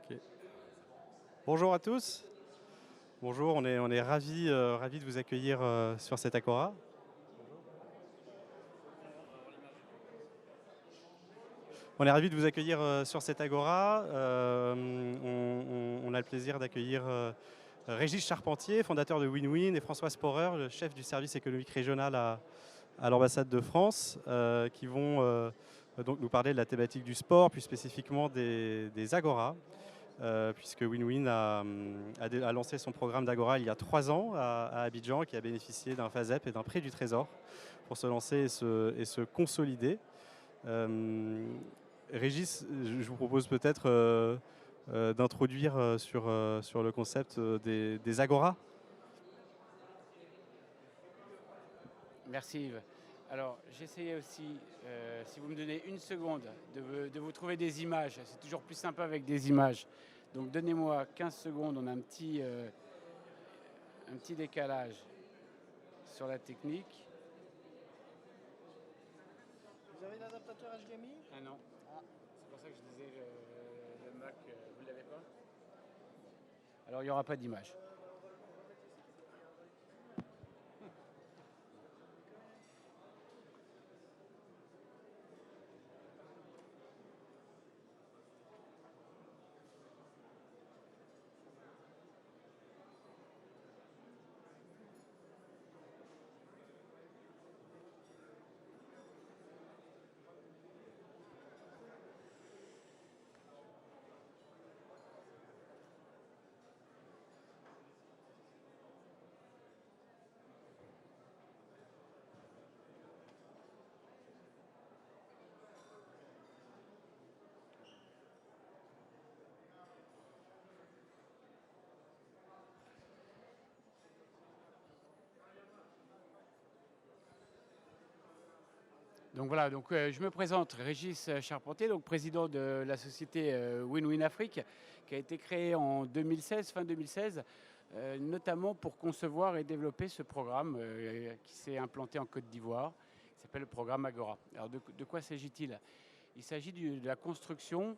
Ok. Bonjour à tous. Bonjour, on est ravis de vous accueillir sur cette Agora. On est ravis de vous accueillir sur cette Agora. On a le plaisir d'accueillir Régis Charpentier, fondateur de WinWin, et François Sporer, le chef du service économique régional à l'ambassade de France, qui vont donc nous parler de la thématique du sport, plus spécifiquement des Agoras. Puisque WinWin a lancé son programme d'Agora il y a 3 ans à Abidjan, qui a bénéficié d'un FASEP et d'un prêt du Trésor pour se lancer et se consolider. Régis, je vous propose peut-être d'introduire sur le concept des Agoras. Merci Yves. Alors j'essayais aussi, si vous me donnez une seconde, de vous trouver des images. C'est toujours plus sympa avec des images. Donc donnez-moi 15 secondes, on a un petit décalage sur la technique. Vous avez l'adaptateur HDMI? Ah non, c'est pour ça que je disais le Mac, vous ne l'avez pas? Alors il n'y aura pas d'image. Donc voilà, je me présente, Régis Charpentier, donc président de la société WinWin Afrique, qui a été créée en 2016, fin 2016, notamment pour concevoir et développer ce programme qui s'est implanté en Côte d'Ivoire, qui s'appelle le programme Agora. Alors de quoi s'agit-il? Il s'agit de la construction,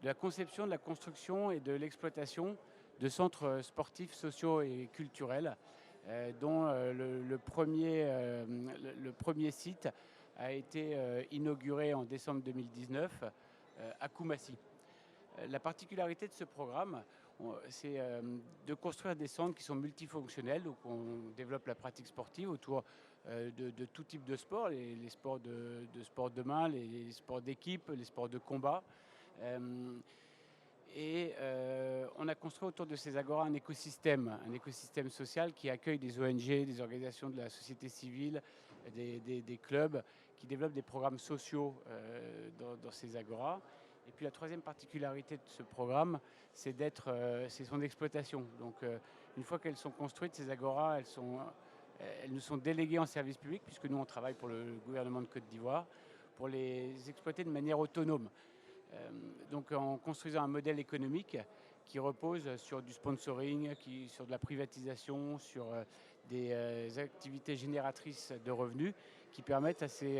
de la conception, de la construction et de l'exploitation de centres sportifs, sociaux et culturels, dont le premier site a été inauguré en décembre 2019 à Koumassi. La particularité de ce programme, c'est de construire des centres qui sont multifonctionnels, donc on développe la pratique sportive autour de tout type de sport, les sports de sport de main, les sports d'équipe, les sports de combat. On a construit autour de ces agoras un écosystème social qui accueille des ONG, des organisations de la société civile, des clubs qui développent des programmes sociaux dans ces agoras. Et puis la troisième particularité de ce programme, c'est son exploitation. Donc une fois qu'elles sont construites, ces agoras, elles nous sont déléguées en service public, puisque nous on travaille pour le gouvernement de Côte d'Ivoire, pour les exploiter de manière autonome. Donc en construisant un modèle économique qui repose sur du sponsoring, sur de la privatisation, sur des activités génératrices de revenus qui permettent à ces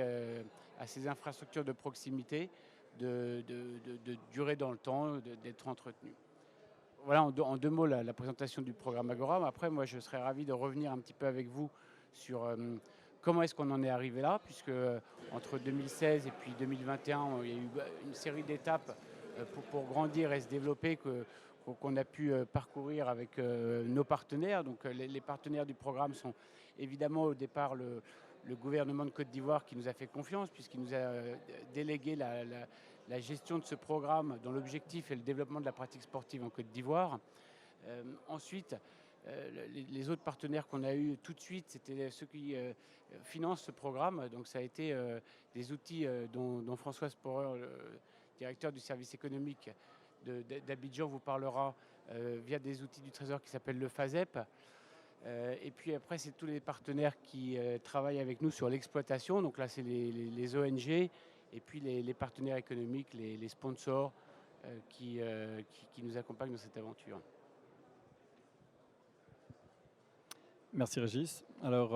infrastructures de proximité de durer dans le temps, d'être entretenues. Voilà en deux mots la présentation du programme Agora. Après, moi, je serais ravi de revenir un petit peu avec vous sur comment est-ce qu'on en est arrivé là, puisque entre 2016 et puis 2021, il y a eu une série d'étapes pour grandir et se développer qu'on a pu parcourir avec nos partenaires. Donc les partenaires du programme sont évidemment au départ le gouvernement de Côte d'Ivoire qui nous a fait confiance, puisqu'il nous a délégué la gestion de ce programme dont l'objectif est le développement de la pratique sportive en Côte d'Ivoire. Ensuite, les autres partenaires qu'on a eus tout de suite, c'était ceux qui financent ce programme. Donc ça a été des outils dont François Sporer, le directeur du service économique d'Abidjan, vous parlera via des outils du Trésor qui s'appellent le FASEP. Et puis après, c'est tous les partenaires qui travaillent avec nous sur l'exploitation. Donc là, c'est les ONG et puis les partenaires économiques, les sponsors qui nous accompagnent dans cette aventure. Merci Régis. Alors,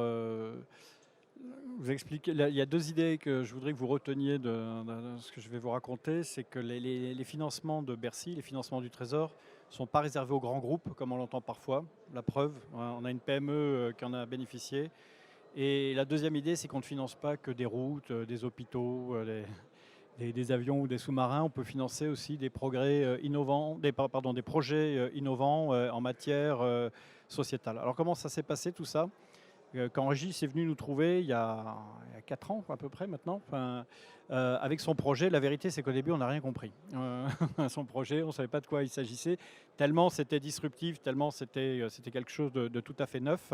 vous expliquer, il y a deux idées que je voudrais que vous reteniez de ce que je vais vous raconter. C'est que les financements de Bercy, les financements du Trésor, ne sont pas réservés aux grands groupes, comme on l'entend parfois. La preuve, on a une PME qui en a bénéficié. Et la deuxième idée, c'est qu'on ne finance pas que des routes, des hôpitaux, des avions ou des sous-marins. On peut financer aussi des progrès innovants, des projets innovants en matière sociétale. Alors comment ça s'est passé tout ça? Quand Régis est venu nous trouver il y a 4 ans à peu près maintenant, avec son projet, la vérité c'est qu'au début on n'a rien compris. Son projet, on ne savait pas de quoi il s'agissait, tellement c'était disruptif, tellement c'était quelque chose de tout à fait neuf.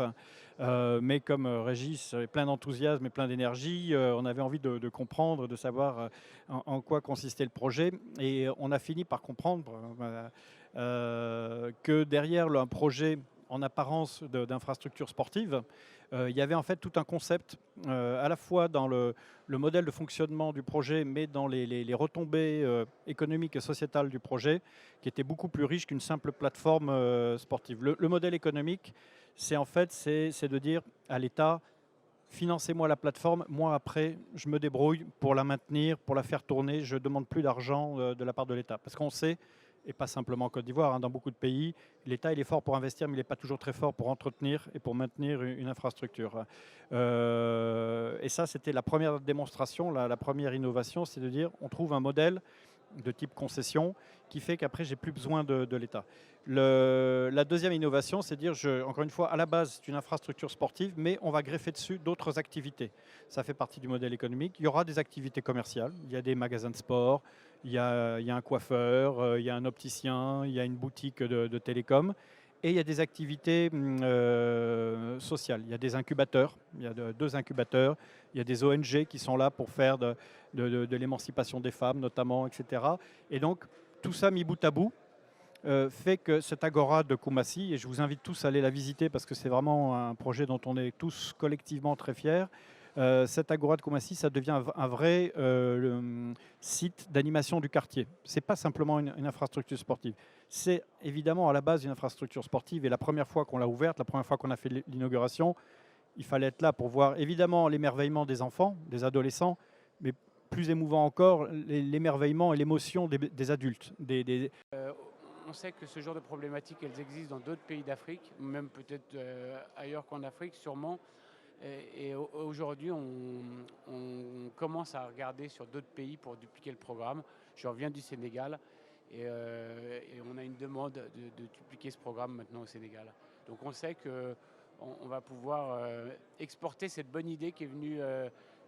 Mais comme Régis est plein d'enthousiasme et plein d'énergie, on avait envie de comprendre, de savoir en quoi consistait le projet. Et on a fini par comprendre que derrière un projet en apparence d'infrastructure sportive, il y avait en fait tout un concept, à la fois dans le modèle de fonctionnement du projet, mais dans les retombées économiques et sociétales du projet, qui était beaucoup plus riche qu'une simple plateforme sportive. Le modèle économique, c'est en fait c'est de dire à l'État, financez-moi la plateforme, moi après, je me débrouille pour la maintenir, pour la faire tourner, je ne demande plus d'argent de la part de l'État. Parce qu'on sait, et pas simplement en Côte d'Ivoire, dans beaucoup de pays, l'État il est fort pour investir, mais il n'est pas toujours très fort pour entretenir et pour maintenir une infrastructure. Et ça, c'était la première démonstration, la première innovation, c'est de dire on trouve un modèle de type concession qui fait qu'après, j'ai plus besoin de l'État. La deuxième innovation, c'est de dire, encore une fois, à la base, c'est une infrastructure sportive, mais on va greffer dessus d'autres activités. Ça fait partie du modèle économique. Il y aura des activités commerciales. Il y a des magasins de sport, il y a un coiffeur, il y a un opticien, il y a une boutique de télécom. Et il y a des activités sociales. Il y a des incubateurs, il y a deux incubateurs, il y a des ONG qui sont là pour faire de l'émancipation des femmes notamment, etc. Et donc, tout ça mis bout à bout fait que cette agora de Koumassi, et je vous invite tous à aller la visiter parce que c'est vraiment un projet dont on est tous collectivement très fiers, cette agora de Koumassi, ça devient un vrai site d'animation du quartier. Ce n'est pas simplement une infrastructure sportive. C'est évidemment à la base une infrastructure sportive et la première fois qu'on l'a ouverte, la première fois qu'on a fait l'inauguration, il fallait être là pour voir évidemment l'émerveillement des enfants, des adolescents, mais plus émouvant encore, l'émerveillement et l'émotion des adultes. On sait que ce genre de problématiques, elles existent dans d'autres pays d'Afrique, même peut-être ailleurs qu'en Afrique, sûrement. Et aujourd'hui, on commence à regarder sur d'autres pays pour dupliquer le programme. Je reviens du Sénégal et on a une demande de dupliquer ce programme maintenant au Sénégal. Donc on sait qu'on va pouvoir exporter cette bonne idée qui est venue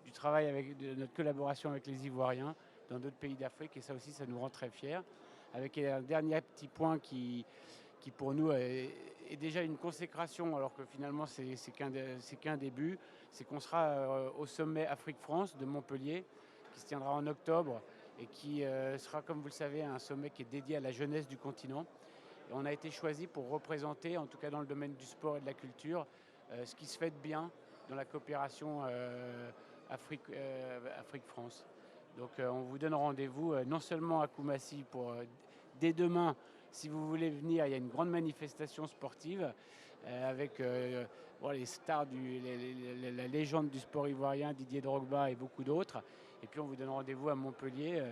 du travail de notre collaboration avec les Ivoiriens dans d'autres pays d'Afrique. Et ça aussi, ça nous rend très fiers. Avec un dernier petit point qui pour nous est déjà une consécration, alors que finalement c'est qu'un début, c'est qu'on sera au sommet Afrique-France de Montpellier, qui se tiendra en octobre, et qui sera, comme vous le savez, un sommet qui est dédié à la jeunesse du continent. Et on a été choisi pour représenter, en tout cas dans le domaine du sport et de la culture, ce qui se fait de bien dans la coopération Afrique-France. Donc on vous donne rendez-vous non seulement à Koumassi pour dès demain, si vous voulez venir, il y a une grande manifestation sportive avec les stars, la légende du sport ivoirien, Didier Drogba et beaucoup d'autres. Et puis on vous donne rendez-vous à Montpellier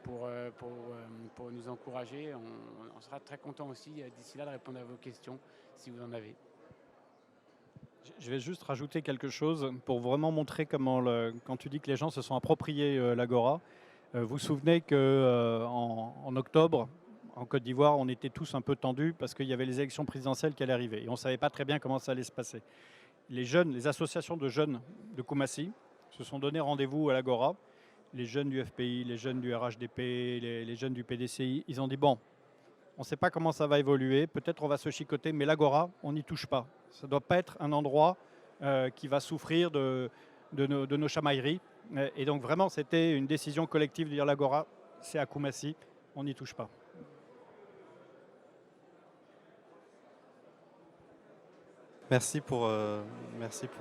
pour nous encourager. On sera très content aussi d'ici là de répondre à vos questions si vous en avez. Je vais juste rajouter quelque chose pour vraiment montrer comment, quand tu dis que les gens se sont appropriés l'Agora, vous vous souvenez qu'en octobre, en Côte d'Ivoire, on était tous un peu tendus parce qu'il y avait les élections présidentielles qui allaient arriver et on ne savait pas très bien comment ça allait se passer. Les associations de jeunes de Koumassi se sont donné rendez-vous à l'Agora, les jeunes du FPI, les jeunes du RHDP, les jeunes du PDCI, ils ont dit bon, on ne sait pas comment ça va évoluer, peut-être on va se chicoter, mais l'Agora, on n'y touche pas. Ça ne doit pas être un endroit qui va souffrir de nos chamailleries. Et donc vraiment, c'était une décision collective de dire l'Agora, c'est à Koumassi, on n'y touche pas. Merci pour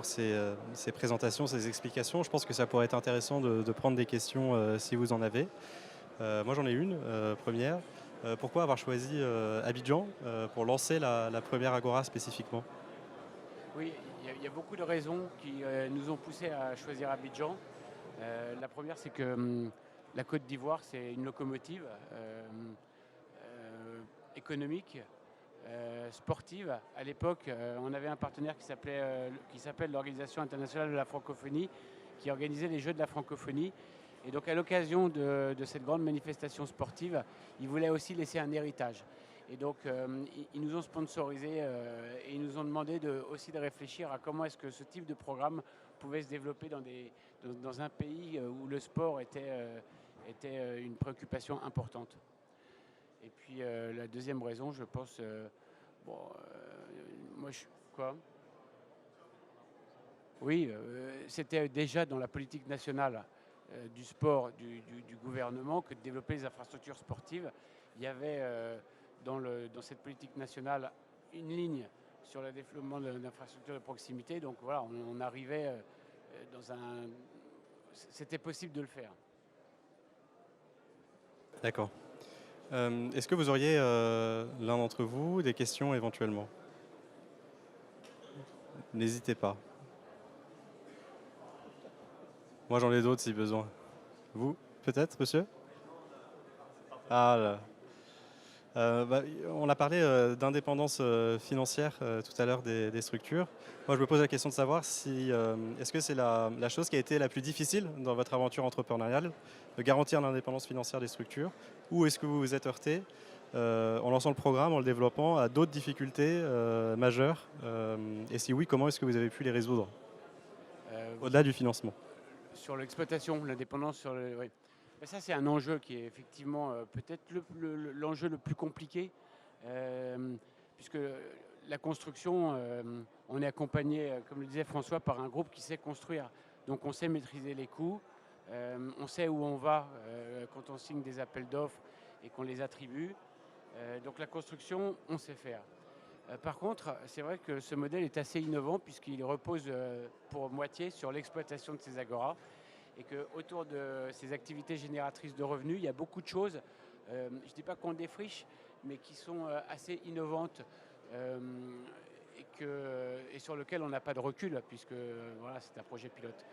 ces présentations, ces explications. Je pense que ça pourrait être intéressant de prendre des questions si vous en avez. Moi j'en ai une, première. Pourquoi avoir choisi Abidjan pour lancer la première Agora spécifiquement? Oui, Il y a beaucoup de raisons qui nous ont poussés à choisir Abidjan. La première, c'est que la Côte d'Ivoire, c'est une locomotive économique, sportive. À l'époque, on avait un partenaire qui s'appelle l'Organisation internationale de la francophonie, qui organisait les Jeux de la francophonie. Et donc, à l'occasion de cette grande manifestation sportive, ils voulaient aussi laisser un héritage. Et donc, ils nous ont sponsorisés et ils nous ont demandé aussi de réfléchir à comment est-ce que ce type de programme pouvait se développer dans un pays où le sport était une préoccupation importante. Et puis, la deuxième raison, je pense... Quoi ? Oui, c'était déjà dans la politique nationale du sport du gouvernement que de développer les infrastructures sportives. Il y avait dans cette politique nationale une ligne sur le développement d'infrastructures de proximité. Donc voilà, on arrivait dans un... C'était possible de le faire. D'accord. Est-ce que vous auriez, l'un d'entre vous, des questions éventuellement ? N'hésitez pas. Moi, j'en ai d'autres si besoin. Vous, peut-être, monsieur ? Ah là. On a parlé d'indépendance financière tout à l'heure des structures. Moi, je me pose la question de savoir si est-ce que c'est la chose qui a été la plus difficile dans votre aventure entrepreneuriale, de garantir l'indépendance financière des structures, ou est-ce que vous vous êtes heurté en lançant le programme, en le développant, à d'autres difficultés majeures et si oui, comment est-ce que vous avez pu les résoudre au-delà du financement ? Sur l'exploitation, l'indépendance sur le... Oui. Mais ça, c'est un enjeu qui est effectivement peut-être l'enjeu le plus compliqué, puisque la construction, on est accompagné, comme le disait François, par un groupe qui sait construire. Donc on sait maîtriser les coûts, on sait où on va quand on signe des appels d'offres et qu'on les attribue. Donc la construction, on sait faire. Par contre, c'est vrai que ce modèle est assez innovant puisqu'il repose pour moitié sur l'exploitation de ces agoras. Et qu'autour de ces activités génératrices de revenus, il y a beaucoup de choses, je ne dis pas qu'on défriche, mais qui sont assez innovantes et sur lesquelles on n'a pas de recul, puisque voilà, c'est un projet pilote.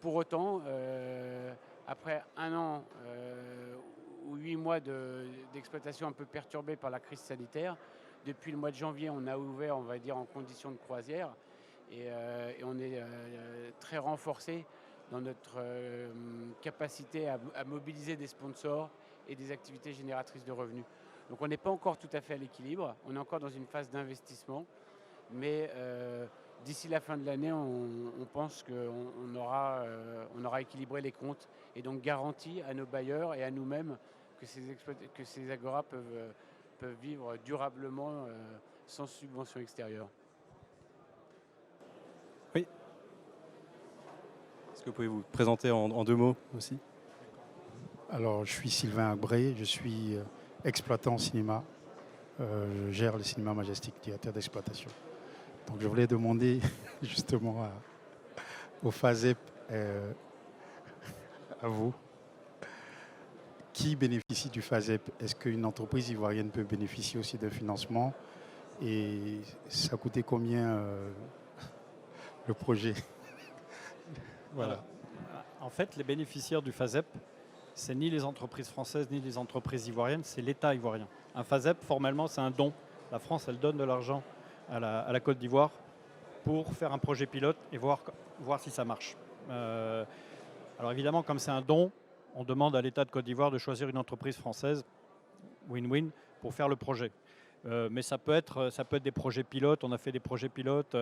Pour autant, après 1 an ou 8 mois d'exploitation un peu perturbée par la crise sanitaire, depuis le mois de janvier, on a ouvert, on va dire, en conditions de croisière, et on est très renforcé dans notre capacité à mobiliser des sponsors et des activités génératrices de revenus. Donc on n'est pas encore tout à fait à l'équilibre, on est encore dans une phase d'investissement, mais d'ici la fin de l'année, on pense qu'on aura équilibré les comptes et donc garanti à nos bailleurs et à nous-mêmes que ces agoras peuvent vivre durablement sans subvention extérieure. Oui. Est-ce que vous pouvez vous présenter en 2 mots aussi ? Alors, je suis Sylvain Agré, je suis exploitant en cinéma. Je gère le cinéma Majestic Theatre d'exploitation. Donc, je voulais demander justement au FASEP, à vous, qui bénéficie du FASEP ? Est-ce qu'une entreprise ivoirienne peut bénéficier aussi d'un financement ? Et ça a coûté combien le projet ? Voilà. En fait, les bénéficiaires du FASEP, c'est ni les entreprises françaises ni les entreprises ivoiriennes, c'est l'État ivoirien. Un FASEP, formellement, c'est un don. La France, elle donne de l'argent à la Côte d'Ivoire pour faire un projet pilote et voir si ça marche. Alors évidemment, comme c'est un don, on demande à l'État de Côte d'Ivoire de choisir une entreprise française, win-win, pour faire le projet. Mais ça peut être des projets pilotes. On a fait des projets pilotes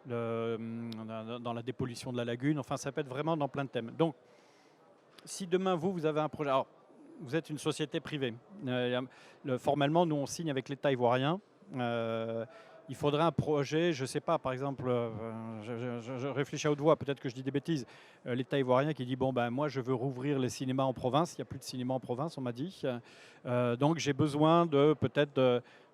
dans la dépollution de la lagune. Enfin, ça peut être vraiment dans plein de thèmes. Donc, si demain, vous avez un projet... Alors, vous êtes une société privée. Formellement, nous, on signe avec l'État ivoirien. Il faudrait un projet, je ne sais pas, par exemple, je réfléchis à haute voix, peut-être que je dis des bêtises, l'État ivoirien qui dit, bon, ben moi je veux rouvrir les cinémas en province, il n'y a plus de cinéma en province, on m'a dit, donc j'ai besoin peut-être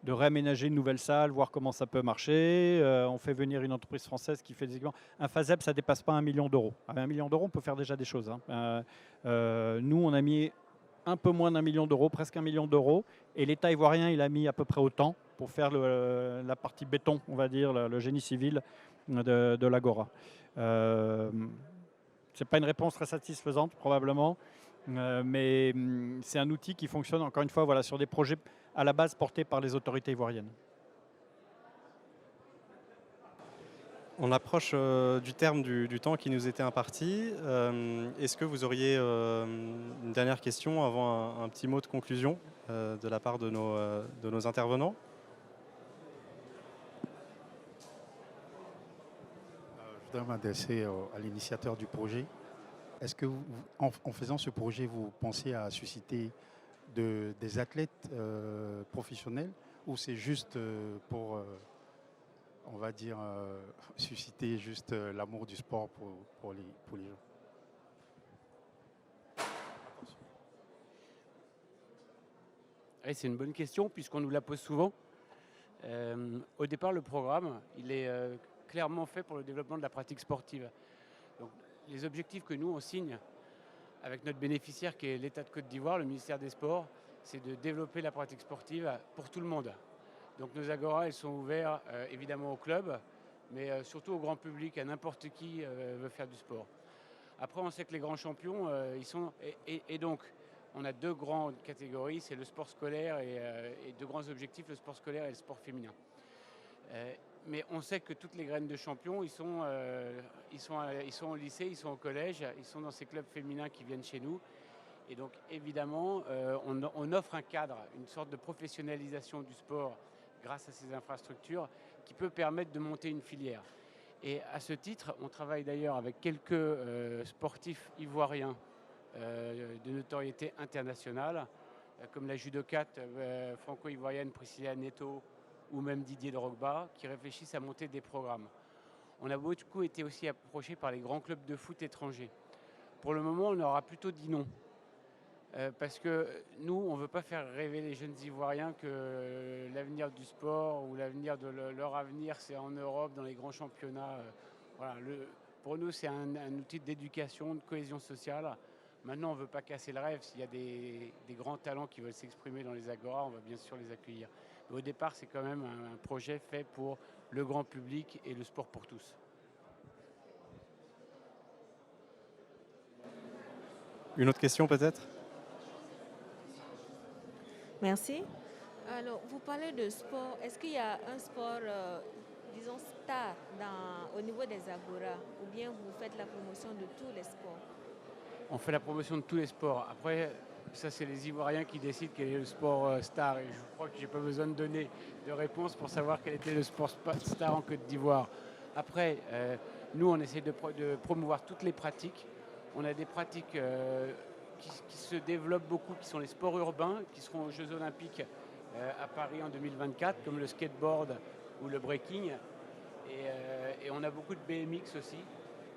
de réaménager une nouvelle salle, voir comment ça peut marcher, on fait venir une entreprise française qui fait des équipements. Un FASEP, ça ne dépasse pas 1 million d'euros. Avec 1 million d'euros, on peut faire déjà des choses. Hein. Nous, on a mis un peu moins d'1 million d'euros, presque 1 million d'euros, et l'État ivoirien, il a mis à peu près autant pour faire la partie béton, on va dire, le génie civil de l'Agora. Ce n'est pas une réponse très satisfaisante probablement, mais c'est un outil qui fonctionne encore une fois voilà, sur des projets à la base portés par les autorités ivoiriennes. On approche du terme du temps qui nous était imparti. Est-ce que vous auriez une dernière question avant un petit mot de conclusion de la part de nos intervenants? Je voudrais m'adresser à l'initiateur du projet. Est-ce que, en faisant ce projet, vous pensez à susciter des athlètes professionnels ou c'est juste pour, on va dire, susciter juste l'amour du sport pour les gens? Oui, c'est une bonne question puisqu'on nous la pose souvent. Au départ, le programme, il est clairement fait pour le développement de la pratique sportive. Donc, les objectifs que nous, on signe avec notre bénéficiaire qui est l'État de Côte d'Ivoire, le ministère des Sports, c'est de développer la pratique sportive pour tout le monde. Donc nos agoras, elles sont ouvertes évidemment aux clubs, mais surtout au grand public, à n'importe qui veut faire du sport. Après, on sait que les grands champions, ils sont... Et donc, on a deux grandes catégories, c'est le sport scolaire et deux grands objectifs, le sport scolaire et le sport féminin. Mais on sait que toutes les graines de champions, ils sont au lycée, ils sont au collège, ils sont dans ces clubs féminins qui viennent chez nous. Et donc évidemment, on offre un cadre, une sorte de professionnalisation du sport grâce à ces infrastructures qui peut permettre de monter une filière. Et à ce titre, on travaille d'ailleurs avec quelques sportifs ivoiriens de notoriété internationale, comme la judokate franco-ivoirienne Priscilla Neto ou même Didier Drogba, qui réfléchissent à monter des programmes. On a beaucoup été aussi approchés par les grands clubs de foot étrangers. Pour le moment, on aura plutôt dit non. Parce que nous, on ne veut pas faire rêver les jeunes Ivoiriens que l'avenir du sport ou l'avenir de leur avenir, c'est en Europe, dans les grands championnats. Voilà, pour nous, c'est un outil d'éducation, de cohésion sociale. Maintenant, on ne veut pas casser le rêve. S'il y a des grands talents qui veulent s'exprimer dans les agoras, on va bien sûr les accueillir. Mais au départ, c'est quand même un projet fait pour le grand public et le sport pour tous. Une autre question peut-être? Merci. Alors, vous parlez de sport. Est-ce qu'il y a un sport, disons, star au niveau des agoras, ou bien vous faites la promotion de tous les sports? On fait la promotion de tous les sports. Après, ça, c'est les Ivoiriens qui décident quel est le sport star. Et je crois que je n'ai pas besoin de donner de réponse pour savoir quel était le sport star en Côte d'Ivoire. Après, nous, on essaie de promouvoir toutes les pratiques. On a des pratiques qui se développent beaucoup, qui sont les sports urbains, qui seront aux Jeux Olympiques à Paris en 2024, comme le skateboard ou le breaking. Et on a beaucoup de BMX aussi.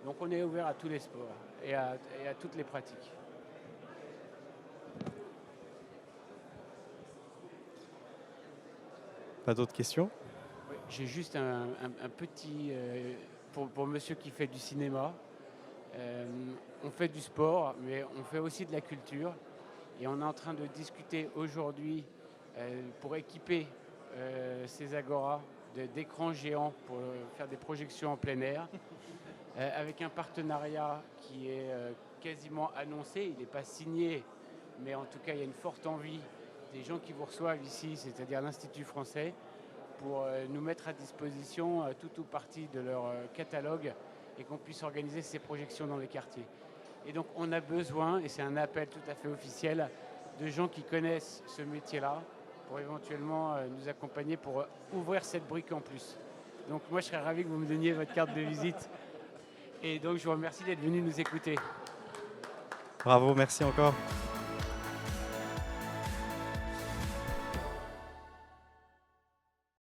Donc on est ouvert à tous les sports et à toutes les pratiques. Pas d'autres questions? Oui, j'ai juste un petit... pour monsieur qui fait du cinéma, on fait du sport, mais on fait aussi de la culture. Et on est en train de discuter aujourd'hui pour équiper ces agoras d'écrans géants pour faire des projections en plein air. Avec un partenariat qui est quasiment annoncé, il n'est pas signé, mais en tout cas il y a une forte envie des gens qui vous reçoivent ici, c'est-à-dire l'Institut français, pour nous mettre à disposition tout ou partie de leur catalogue et qu'on puisse organiser ces projections dans les quartiers. Et donc on a besoin, et c'est un appel tout à fait officiel, de gens qui connaissent ce métier-là pour éventuellement nous accompagner pour ouvrir cette brique en plus. Donc moi je serais ravi que vous me donniez votre carte de visite. Et donc je vous remercie d'être venu nous écouter. Bravo, merci encore.